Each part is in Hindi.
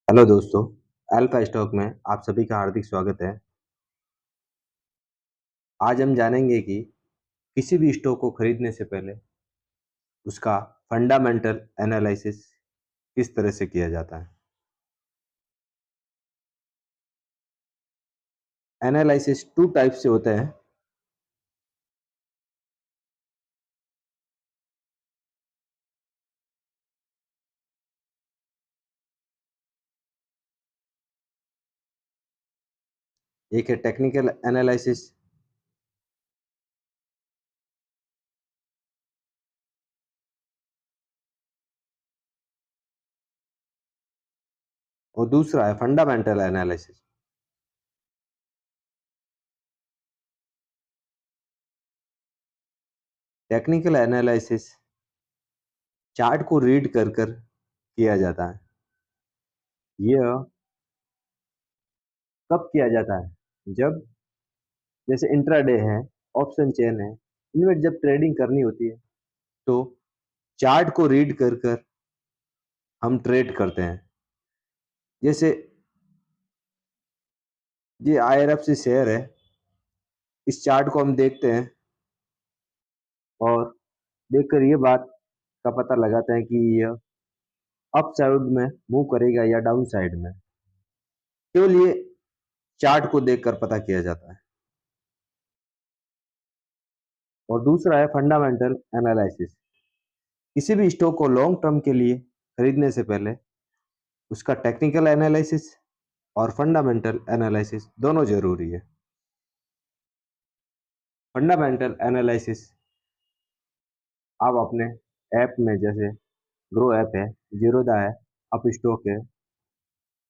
हेलो दोस्तों, अल्फा स्टॉक में आप सभी का हार्दिक स्वागत है। आज हम जानेंगे कि किसी भी स्टॉक को खरीदने से पहले उसका फंडामेंटल एनालिसिस किस तरह से किया जाता है। एनालिसिस टू टाइप से होते हैं। एक है टेक्निकल एनालिसिस, और दूसरा है fundamental analysis. Technical analysis chart को रीड कर कर किया जाता है। यह कब किया जाता है? जब जैसे इंट्राडे है, ऑप्शन चेन है, इनमें जब ट्रेडिंग करनी होती है तो चार्ट को रीड कर कर हम ट्रेड करते हैं। जैसे ये IRFC शेयर है, इस चार्ट को हम देखते हैं और देखकर ये बात का पता लगाते हैं कि यह अप साइड में मूव करेगा या डाउन साइड में। केवल ये चार्ट को देखकर पता किया जाता है। और दूसरा है फंडामेंटल एनालिसिस। किसी भी स्टॉक को लॉन्ग टर्म के लिए खरीदने से पहले उसका टेक्निकल एनालिसिस और फंडामेंटल एनालिसिस दोनों जरूरी है। फंडामेंटल एनालिसिस आप अपने ऐप में, जैसे ग्रो ऐप है, जीरोदा है, अप स्टॉक है,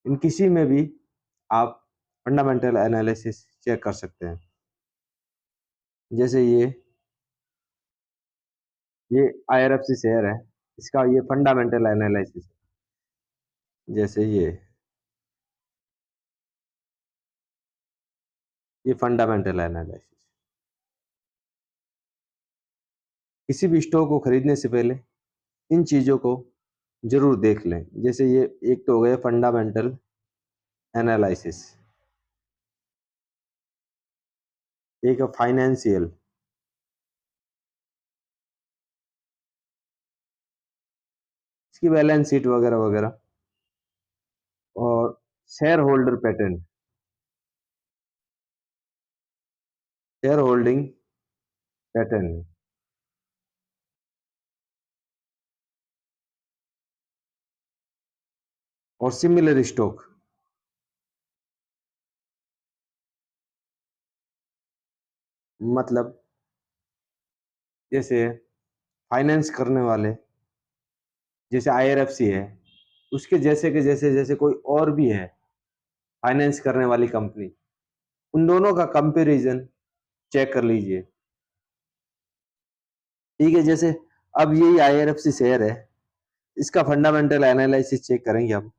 इन किसी में भी आप फंडामेंटल एनालिसिस चेक कर सकते हैं। जैसे ये IRFC शेयर है, इसका ये फंडामेंटल एनालिसिस है। जैसे ये फंडामेंटल एनालिसिस। किसी भी स्टॉक को खरीदने से पहले इन चीज़ों को जरूर देख लें। जैसे ये एक तो हो गया फंडामेंटल एनालिसिस, एक है फाइनेंशियल, इसकी बैलेंस शीट वगैरह वगैरह, और share holder pattern, share holding pattern, और सिमिलर स्टॉक। मतलब जैसे फाइनेंस करने वाले, जैसे IRFC है, उसके जैसे के जैसे जैसे कोई और भी है फाइनेंस करने वाली कंपनी, उन दोनों का कंपैरिजन चेक कर लीजिए। ठीक है, जैसे अब यही IRFC शेयर है, इसका फंडामेंटल एनालिसिस चेक करेंगे हम।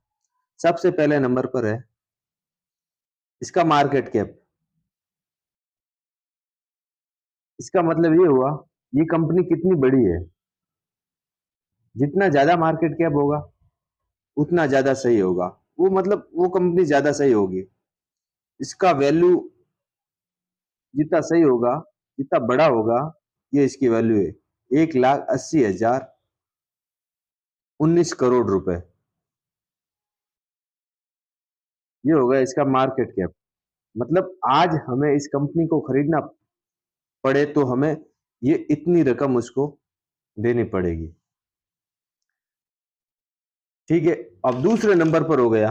सबसे पहले नंबर पर है इसका मार्केट कैप। इसका मतलब ये हुआ ये कंपनी कितनी बड़ी है। जितना ज्यादा मार्केट कैप होगा उतना ज्यादा सही होगा, वो मतलब वो कंपनी ज्यादा सही होगी। इसका वैल्यू जितना सही होगा, जितना बड़ा होगा, ये इसकी वैल्यू है 1,80,019 करोड़ रुपए। ये होगा इसका मार्केट कैप। मतलब आज हमें इस कंपनी को खरीदना पड़े तो हमें ये इतनी रकम उसको देनी पड़ेगी। ठीक है, अब दूसरे नंबर पर हो गया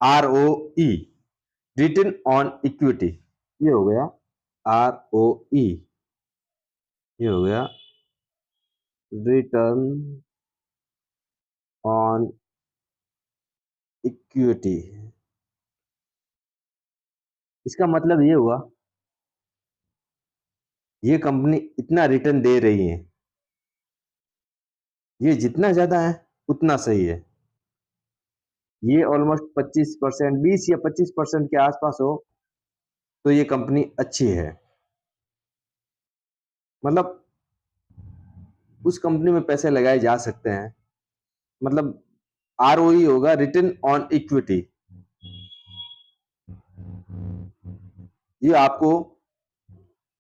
ROE, रिटर्न ऑन इक्विटी। ये हो गया ROE, ये हो गया रिटर्न ऑन इक्विटी। इसका मतलब ये हुआ ये कंपनी इतना रिटर्न दे रही है, ये जितना ज्यादा है उतना सही है। ये ऑलमोस्ट 25%, 20 या 25% के आसपास हो तो ये कंपनी अच्छी है। मतलब उस कंपनी में पैसे लगाए जा सकते हैं। मतलब ROE होगा रिटर्न ऑन इक्विटी। ये आपको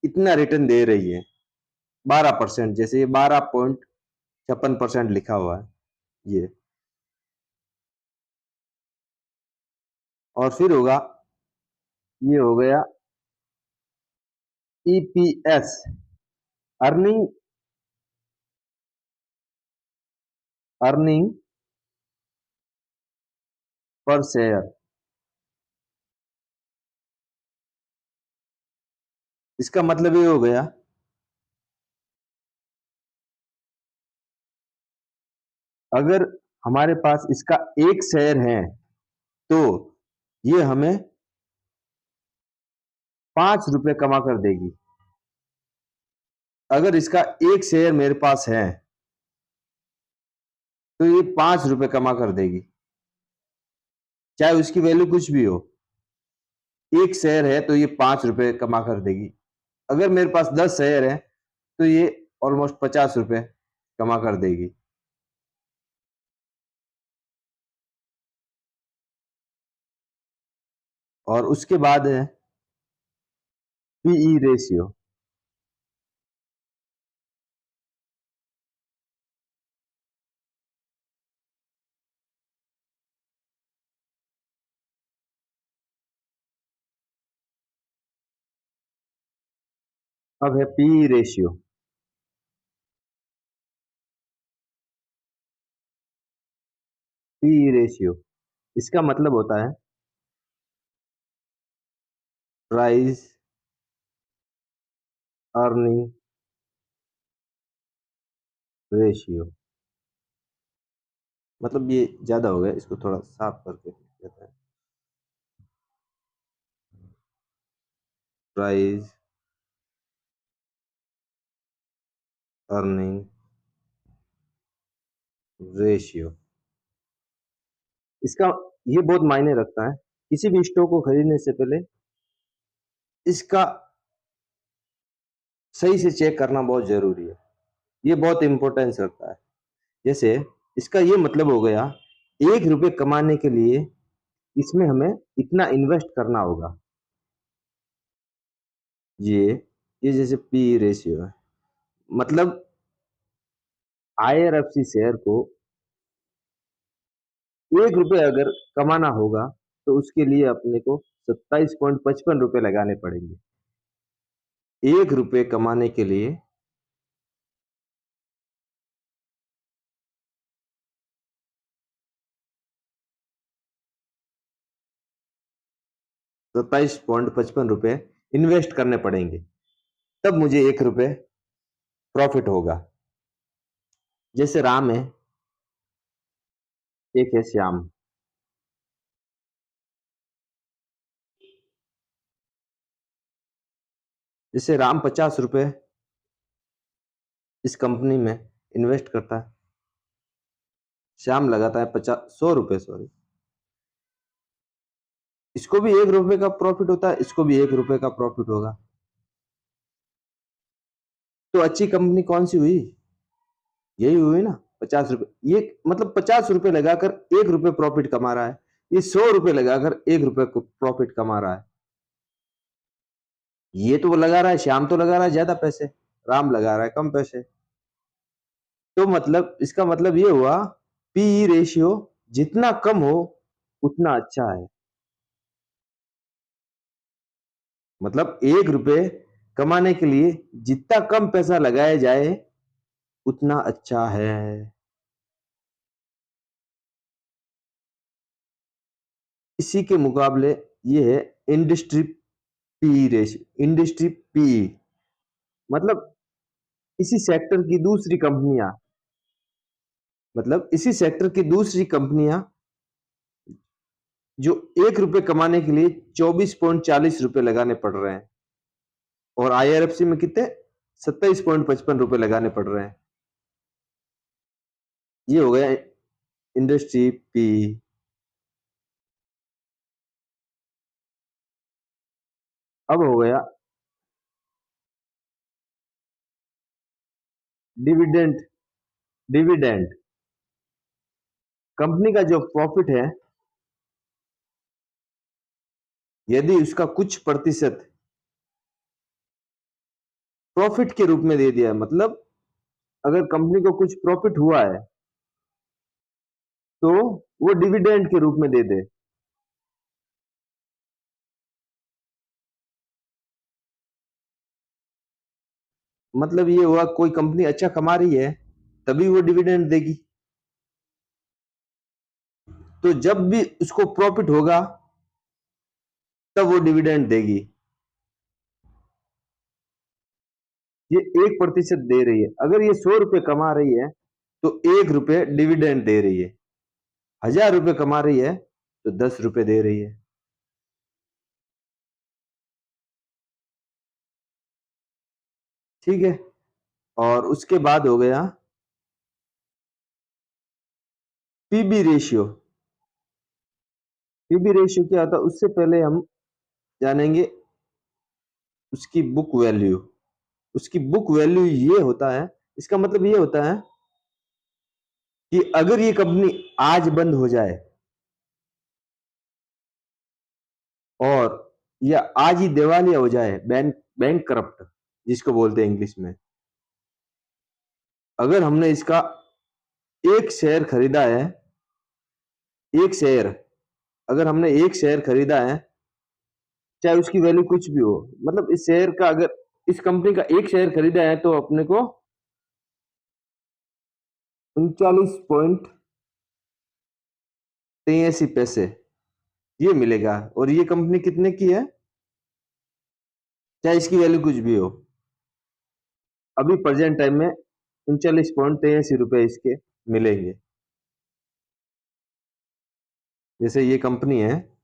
इतना रिटर्न दे रही है 12%, जैसे ये 12.56% लिखा हुआ है ये। और फिर होगा, ये हो गया EPS, earning earning per share. इसका मतलब ये हो गया, अगर हमारे पास इसका एक शेयर है तो ये हमें 5 रुपए कमा कर देगी। अगर इसका एक शेयर मेरे पास है तो ये 5 रुपए कमा कर देगी, चाहे उसकी वैल्यू कुछ भी हो। एक शेयर है तो ये 5 रुपए कमा कर देगी। अगर मेरे पास 10 शेयर है तो ये ऑलमोस्ट 50 रुपए कमा कर देगी। और उसके बाद है पीई रेशियो। अब है पीई रेशियो। पीई रेशियो, इसका मतलब होता है प्राइस अर्निंग रेशियो। मतलब ये ज्यादा हो गया, इसको थोड़ा साफ करके देते हैं। प्राइस अर्निंग रेशियो, इसका ये बहुत मायने रखता है। किसी भी स्टॉक को खरीदने से पहले इसका सही से चेक करना बहुत जरूरी है। ये बहुत इंपॉर्टेंस रखता है। जैसे इसका ये मतलब हो गया, 1 रुपए कमाने के लिए इसमें हमें इतना इन्वेस्ट करना होगा। ये ये जैसे पी रेशियो है, मतलब IRFC शेयर को 1 रुपए अगर कमाना होगा तो उसके लिए अपने को 27.55 रुपए लगाने पड़ेंगे। 1 रुपए कमाने के लिए 27.55 रुपए इन्वेस्ट करने पड़ेंगे, तब मुझे 1 रुपए प्रॉफिट होगा। जैसे राम है, एक है श्याम। जैसे राम 50 रुपए इस कंपनी में इन्वेस्ट करता है, श्याम लगाता है 100 रुपए, सॉरी। इसको भी 1 रुपए का प्रॉफिट होता है, इसको भी 1 रुपए का प्रॉफिट होगा। तो अच्छी कंपनी कौन सी हुई? यही हुई ना, 50 रुपए। ये मतलब 50 रुपए लगाकर 1 रुपए प्रॉफिट कमा रहा है, ये 100 रुपए लगाकर 1 रुपए को प्रॉफिट कमा रहा है। ये तो वो लगा रहा है, श्याम तो लगा रहा है ज्यादा पैसे, राम लगा रहा है कम पैसे। तो मतलब इसका मतलब ये हुआ, पीई रेशियो जितना कम हो उतना अच्छा है। मतलब 1 रुपए कमाने के लिए जितना कम पैसा लगाया जाए उतना अच्छा है। इसी के मुकाबले ये है industry P ratio. Industry P मतलब इसी सेक्टर की दूसरी कंपनियां, मतलब इसी सेक्टर की दूसरी कंपनियां जो 1 रुपए कमाने के लिए 24.40 रुपए लगाने पड़ रहे हैं, और IRFC में कितने 27.55 रुपए लगाने पड़ रहे हैं। ये हो गया इंडस्ट्री पी। अब हो गया डिविडेंड। डिविडेंड कंपनी का जो प्रॉफिट है, यदि उसका कुछ प्रतिशत प्रॉफिट के रूप में दे दिया, मतलब अगर कंपनी को कुछ प्रॉफिट हुआ है तो वो डिविडेंड के रूप में दे दे। मतलब ये हुआ कोई कंपनी अच्छा कमा रही है तभी वो डिविडेंड देगी। तो जब भी उसको प्रॉफिट होगा तब वो डिविडेंड देगी। ये 1% दे रही है। अगर ये 100 रुपए कमा रही है तो 1 रुपए डिविडेंड दे रही है। 1000 रुपए कमा रही है तो 10 रुपए दे रही है। ठीक है। और उसके बाद हो गया पीबी रेशियो। पीबी रेशियो क्या होता है, उससे पहले हम जानेंगे उसकी बुक वैल्यू। उसकी बुक वैल्यू ये होता है, इसका मतलब ये होता है कि अगर ये कंपनी आज बंद हो जाए और या आज ही दिवालिया हो जाए, बैंक बैंक करप्ट जिसको बोलते हैं इंग्लिश में, अगर हमने इसका एक शेयर खरीदा है, एक शेयर, अगर हमने एक शेयर खरीदा है, चाहे उसकी वैल्यू कुछ भी हो, मतलब इस शेयर का, अगर इस कंपनी का एक शेयर खरीदा है तो अपने को 39.83 पैसे ये मिलेगा। और ये कंपनी कितने की है, चाहे इसकी वैल्यू कुछ भी हो, अभी प्रेजेंट टाइम में 39.83 रुपए इसके मिलेंगे। जैसे ये कंपनी है,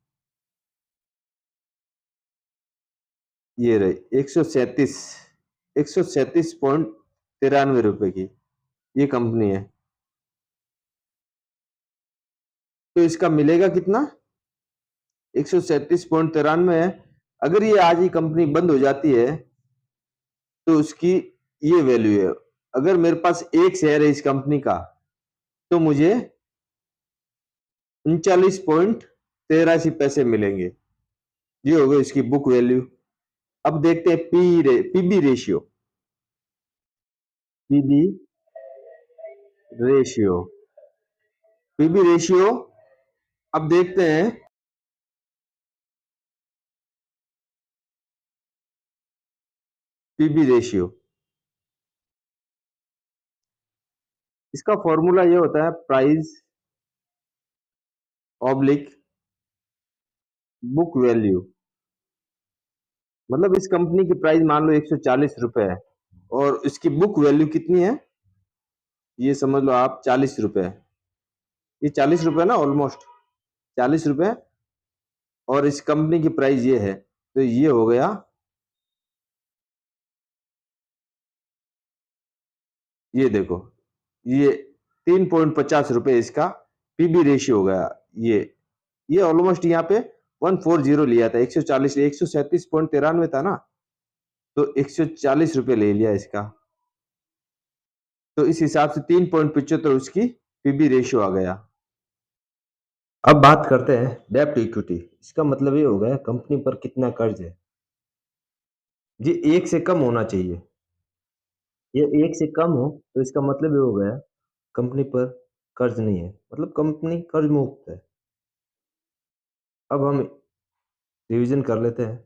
ये रही 137.93 की ये कंपनी है। तो इसका मिलेगा कितना, 137.93 है। अगर ये आज ही कंपनी बंद हो जाती है तो उसकी ये वैल्यू है। अगर मेरे पास एक शेयर है इस कंपनी का तो मुझे 39.83 पैसे मिलेंगे। ये हो गई इसकी बुक वैल्यू। अब देखते हैं PB ratio. PB ratio, PB ratio. अब देखते हैं पीबी रेशियो। इसका फॉर्मूला ये होता है प्राइस ऑब्लिक बुक वैल्यू। मतलब इस कंपनी की प्राइस मान लो 140 रुपए है और इसकी बुक वैल्यू कितनी है, ये समझ लो आप 40 रुपए। ये 40 रुपए ना, ऑलमोस्ट 40 रुपए। और इस कंपनी की प्राइस ये है, तो ये हो गया, ये देखो, ये 3.50 रुपए इसका पीबी रेशियो हो गया। ये ऑलमोस्ट यहाँ पे 140 लिया था, 140, 137.93 था ना, तो 140 रुपए ले लिया इसका। तो इस हिसाब से 3.75 उसकी पीबी रेशियो आ गया। अब बात करते हैं डेब्ट इक्विटी। इसका मतलब ये हो गया कंपनी पर कितना कर्ज है। ये एक से कम होना चाहिए। ये एक से कम हो तो इसका मतलब ये हो गया कंपनी पर कर्ज नहीं है, मतलब कंपनी कर्ज मुक्त है। अब हम रिवीजन कर लेते हैं।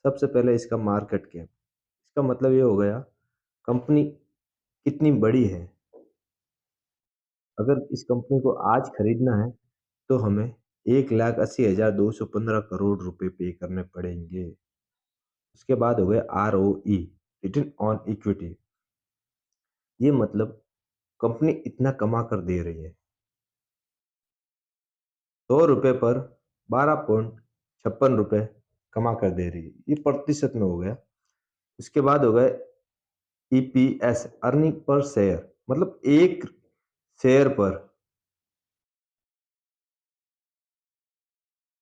सबसे पहले इसका मार्केट कैप। इसका मतलब ये हो गया कंपनी कितनी बड़ी है। अगर इस कंपनी को आज खरीदना है तो हमें 1,80,215 करोड़ रुपए पे करने पड़ेंगे। उसके बाद हो गया ROE, रिटर्न ऑन इक्विटी। ये मतलब कंपनी इतना कमा कर दे रही है, 100 रुपए पर 12.56 रुपए कमा कर दे रही है, ये प्रतिशत में हो गया। उसके बाद हो गए EPS, अर्निंग पर शेयर, मतलब एक शेयर पर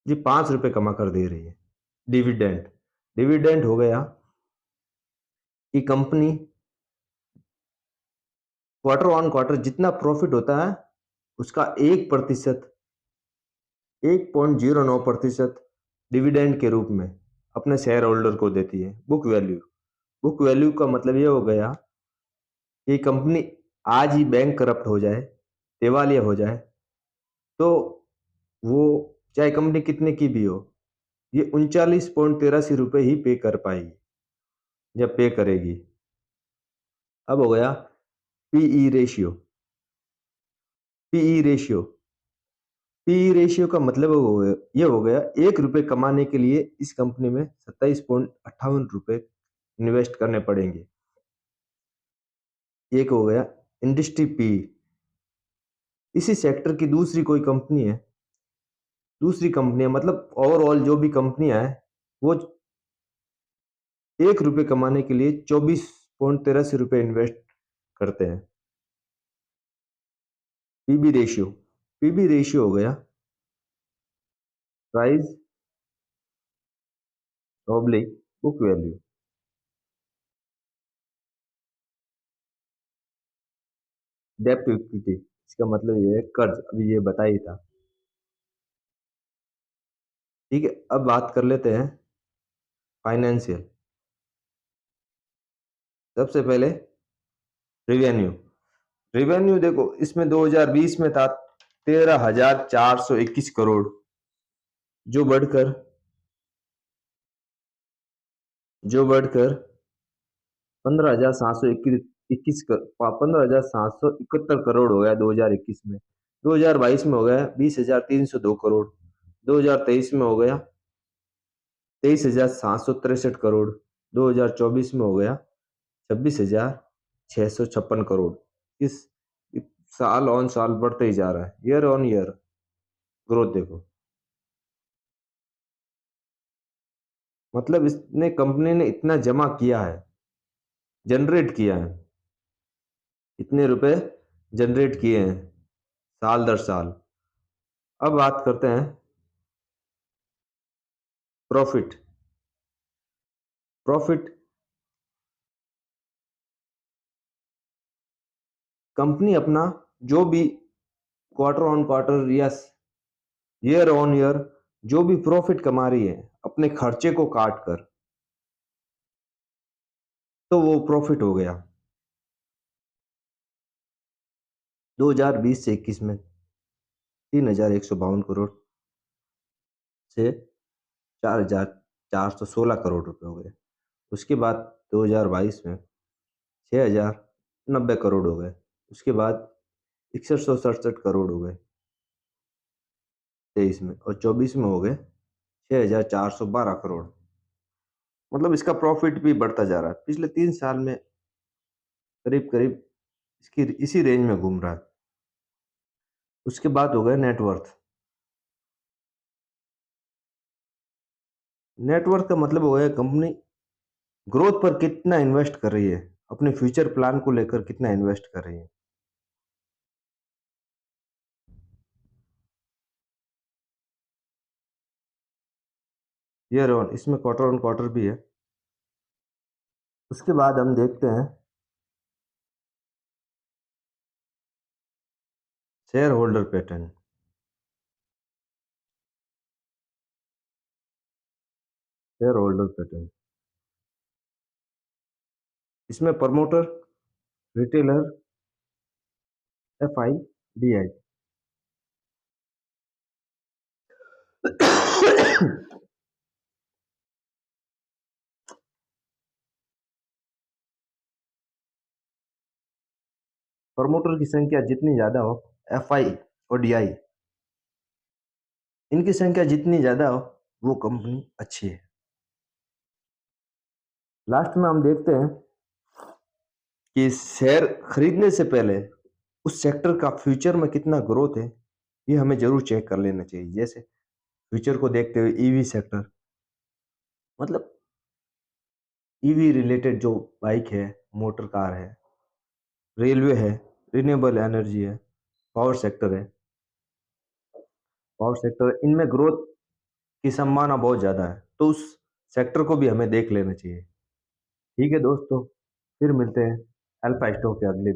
ये 5 रुपए कमा कर दे रही है। डिविडेंड, डिविडेंड हो गया कि कंपनी क्वार्टर ऑन क्वार्टर जितना प्रॉफिट होता है उसका 1%, 1.09% डिविडेंड के रूप में अपने शेयर होल्डर को देती है। बुक वैल्यू, बुक वैल्यू का मतलब ये हो गया कि कंपनी आज ही बैंक करप्ट हो जाए, दिवालिया हो जाए, तो वो चाहे कंपनी कितने की भी हो, ये 39.83 रुपये ही पे कर पाएगी जब पे करेगी। अब हो गया PE ratio. PE ratio, PE ratio का मतलब ये हो गया 1 रुपये कमाने के लिए इस कंपनी में 27.58 रुपये इन्वेस्ट करने पड़ेंगे। एक हो गया इंडस्ट्री पी, इसी सेक्टर की दूसरी कोई कंपनी है, दूसरी कंपनी मतलब ओवरऑल जो भी कंपनियां है वो 1 रुपये कमाने के लिए 24.83 रुपये इन्वेस्ट करते हैं। पीबी रेशियो, पीबी रेशियो हो गया प्राइस ऑब्लिक बुक वैल्यू। डेब्ट टू इक्विटी, इसका मतलब ये है कर्ज, अभी ये बताया ही था। ठीक है, अब बात कर लेते हैं फाइनेंशियल। सबसे पहले रिवेन्यू। रिवेन्यू देखो इसमें 2020 में था 13,421 करोड़, जो बढ़कर 15,721 15,771 करोड़ हो गया 2021 में। 2022 में हो गया 20,302 करोड़। 2023 में हो गया 23,763 करोड़। 2024 में हो गया 26,656 करोड़। इस साल ऑन साल बढ़ते ही जा रहा है, ईयर ऑन ईयर ग्रोथ देखो। मतलब इसने कंपनी ने इतना जमा किया है, जनरेट किया है, इतने रुपए जनरेट किए हैं साल दर साल। अब बात करते हैं प्रॉफिट। प्रॉफिट, कंपनी अपना जो भी क्वार्टर ऑन क्वार्टर या ईयर ऑन ईयर जो भी प्रॉफिट कमा रही है अपने खर्चे को काट कर, तो वो प्रॉफिट हो गया। 2020 से 21 में 3,152 करोड़ से 4,416 करोड़ रुपए हो गए। उसके बाद 2022 में 6,090 करोड़ हो गए। उसके बाद 6167 करोड़ हो गए 23 में, और 24 में हो गए 6,412 करोड़। मतलब इसका प्रॉफिट भी बढ़ता जा रहा है, पिछले 3 साल में करीब करीब इसकी इसी रेंज में घूम रहा है। उसके बाद हो गया नेटवर्थ। नेटवर्थ का मतलब हो गया कंपनी ग्रोथ पर कितना इन्वेस्ट कर रही है, अपने फ्यूचर प्लान को लेकर कितना इन्वेस्ट कर रही है। ईयर ऑन, इसमें क्वार्टर ऑन क्वार्टर भी है। उसके बाद हम देखते हैं shareholder pattern. Shareholder pattern, इसमें promoter, retailer, F I, D I. Promoter की संख्या जितनी ज्यादा हो, एफ आई और डी आई, इनकी संख्या जितनी ज्यादा हो वो कंपनी अच्छी है। लास्ट में हम देखते हैं कि शेयर खरीदने से पहले उस सेक्टर का फ्यूचर में कितना ग्रोथ है, ये हमें जरूर चेक कर लेना चाहिए। जैसे फ्यूचर को देखते हुए ईवी सेक्टर, मतलब ईवी रिलेटेड जो बाइक है, मोटर कार है, रेलवे है, रिन्यूएबल एनर्जी है, पावर सेक्टर है, पावर सेक्टर, इनमें ग्रोथ की संभावना बहुत ज़्यादा है, तो उस सेक्टर को भी हमें देख लेना चाहिए। ठीक है दोस्तों, फिर मिलते हैं अल्फा स्टॉक के अगले वीडियो।